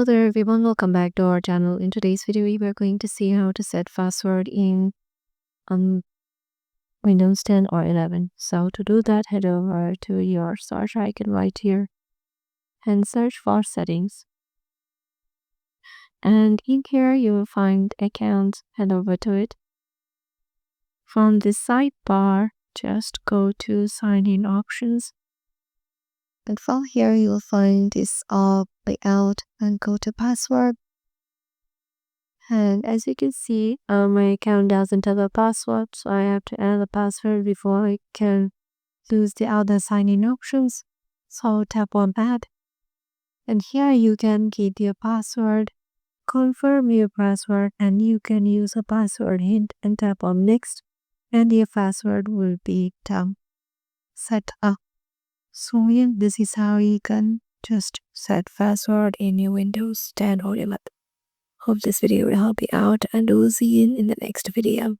Hello there everyone, welcome back to our channel. In today's video, we are going to see how to set password in um, Windows 10 or 11. So to do that, head over to your search icon right here and search for settings. And in here, you will find accounts, head over to it. From the sidebar, just go to sign in options. And from here, you'll find this layout and go to password. And as you can see, my account doesn't have a password, so I have to add a password before I can use the other sign-in options. So tap on that. And here you can get your password, confirm your password, and you can use a password hint and tap on next. And your password will be set up. So yeah, this is how you can just set password in your Windows 10 or 11. Hope this video will help you out and we'll see you in the next video.